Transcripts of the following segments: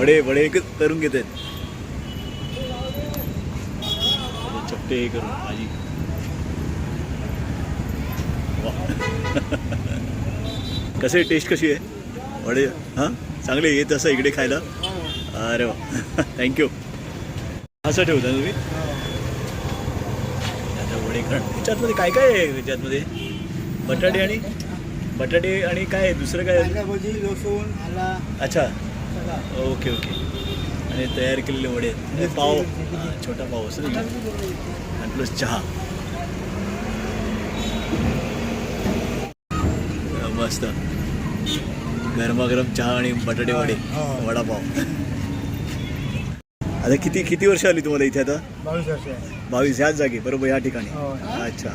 वडे वडे करून घेत आहेत चपटे हे करून भाजी. कसे टेस्ट कशी आहे वडे? हां चांगले येत असं इकडे खायला. अरे वा थँक्यू. असं ठेवता तुम्ही आता वडे कारण त्याच्यातमध्ये काय काय आहे त्याच्यातमध्ये? बटाटे आणि काय दुसरं काय? लसूण आला. अच्छा ओके ओके. आणि तयार केलेले वडे पाव छोटा पाव असं आणि प्लस चहा. मस्त गरमागरम चहा आणि बटाटे वडे वडापाव. आता किती वर्ष आली तुम्हाला इथे? आता 22 वर्ष. 22 ह्याच जागी बरोबर ह्या ठिकाणी. अच्छा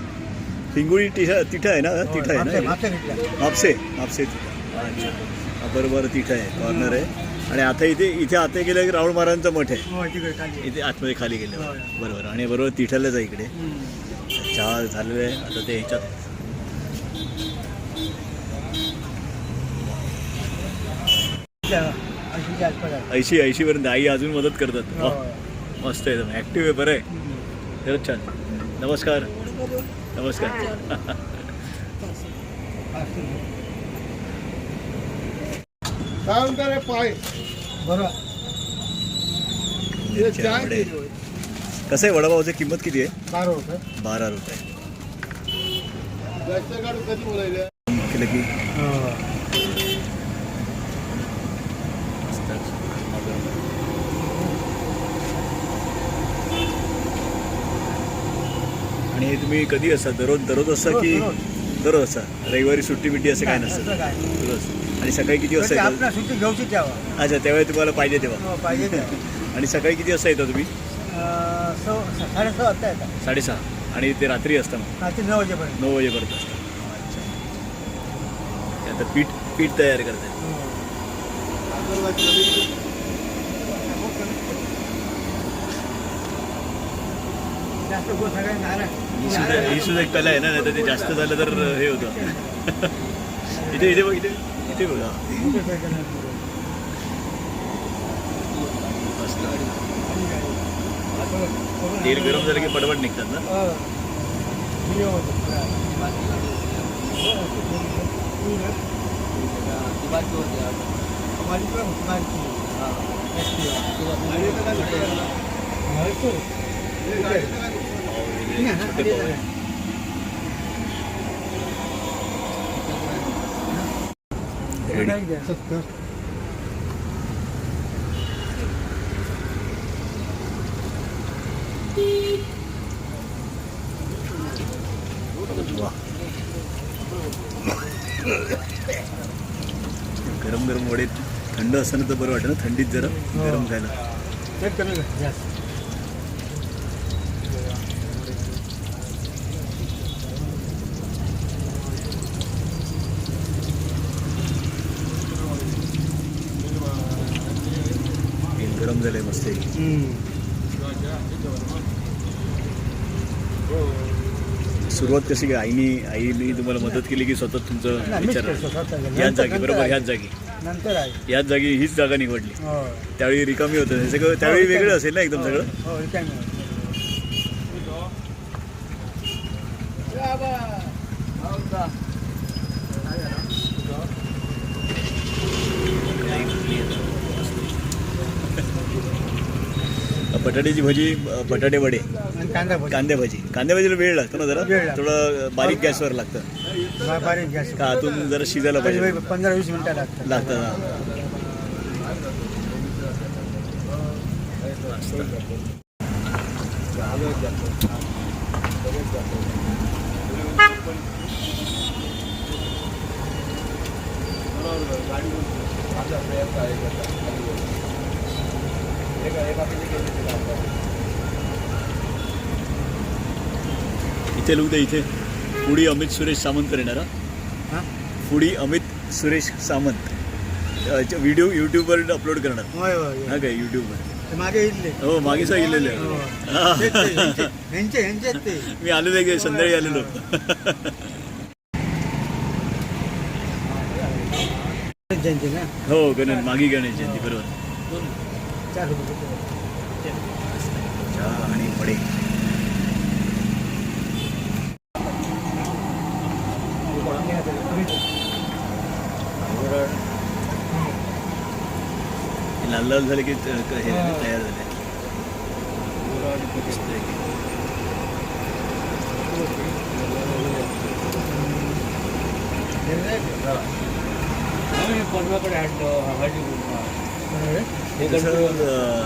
पिंगुळी तिथं आहे ना? तिथं आहे ना मापसे तिथं. अच्छा बरोबर तिथं आहे कॉर्नर आहे. आणि आता इथे आता गेलं की राहुल महाराजांचा मठ आहे इथे आतमध्ये खाली गेलं बरोबर. आणि बरोबर तिथल्याच आहे इकडे. चहा झालेलं आहे आता ते ह्याच्यात 80 पर्यंत आई अजून मदत करतात. मस्त आहे ॲक्टिव्ह आहे बरं आहे खरंच छान. नमस्कार नमस्कार. पाय बरं. कसं आहे वडापावची किंमत किती आहे? 12 रुपये. रुपये. केलं की आणि हे तुम्ही कधी असता? दररोज असता की दररोज असता? रविवारी सुट्टी बिट्टी असं काय नसतं? दररोज. आणि सकाळी किती वाजता येतात? सुट्टी घेऊची तेव्हा. अच्छा त्यावेळी तुम्हाला पाहिजे तेव्हा पाहिजे. आणि सकाळी किती वाजता येता तुम्ही? 6:30 वाजता येतात. 6:30. आणि ते रात्री असतं मग? रात्री 9 वाजेपर्यंत. 9 वाजेपर्यंत असतं. अच्छा आता पीठ तयार करतात. ही सुद्धा एक कला आहे ना. नाही तर ते जास्त झालं तर हे होतं. इथे बघ इथे बघा तेल गरम झालं की पटपट निघतात ना. गरम वडे थंड असताना तर बरं वाटतं ना. थंडीत जरा गरम खायला. गरम झालंय मस्त. सुरुवात कशी काय? आईने तुम्हाला मदत केली की स्वतः तुमचं विचार? याच जागी बरोबर ह्याच जागी नंतर आहे याच जागी हीच जागा निवडली. त्यावेळी रिकामी होतं हे सगळं. त्यावेळी वेगळं असेल ना एकदम सगळं. बटाट्याची भजी बटाटे वडे कांदे भाजीला वेळ लागतो ना जरा. थोडं बारीक गॅसवर लागतं बारीक गॅस का आतून जरा शिजायला पाहिजे. 15-20 मिनिटं लागतात. इथे लोक इथे फुडी अमित सुरेश सामंत येणार. फुडी अमित सुरेश सामंत व्हिडिओ यूट्यूबवर अपलोड करणार. हा काय यूट्यूबवर मागे इथले हो मागे सांगितलेले मी आलेलो आहे संध्याकाळी आलेलो. जयंती ना हो गणेश मागी गणेश जयंती बरोबर. 4 रुपये. चहा आणि वडे. हे लाल लाल झाले की हे तयार झाले.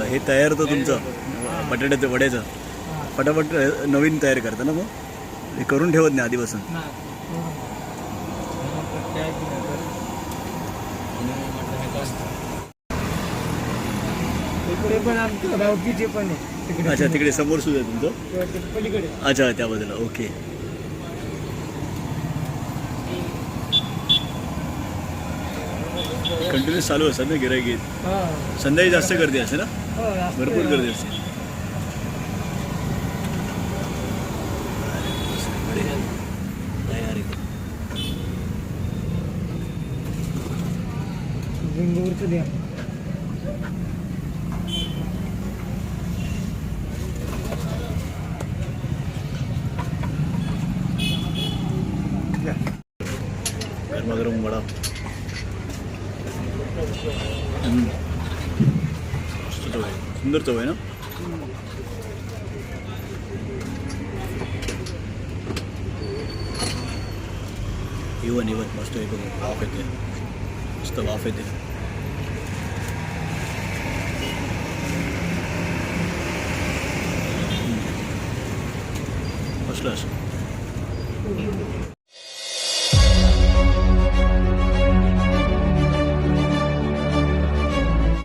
हे तयार होतं तुमचं बटाट्याचं वड्याचं. फटाफट नवीन तयार करता ना मग? हे करून ठेवत नाही आधीपासून? इकडे पण आमचं गावकीचे पण आहे तिकडे. अच्छा, तिकडे समोर सुद्धा आहे तुमचं? पलीकडे. अच्छा, त्या बाजूला. ओके. कंटिन्यूस चालू असतात ना गिराईक? संध्याकाळी जास्त गर्दी असते ना? भरपूर गर्दी असते. लिंगूरचं द्या. गरमागरम वडा. मस्त चव आहे, सुंदर चव आहे ना? इवन मस्त आहे बघ. वाफ येते, मस्त वाफ येते. मस्त असं.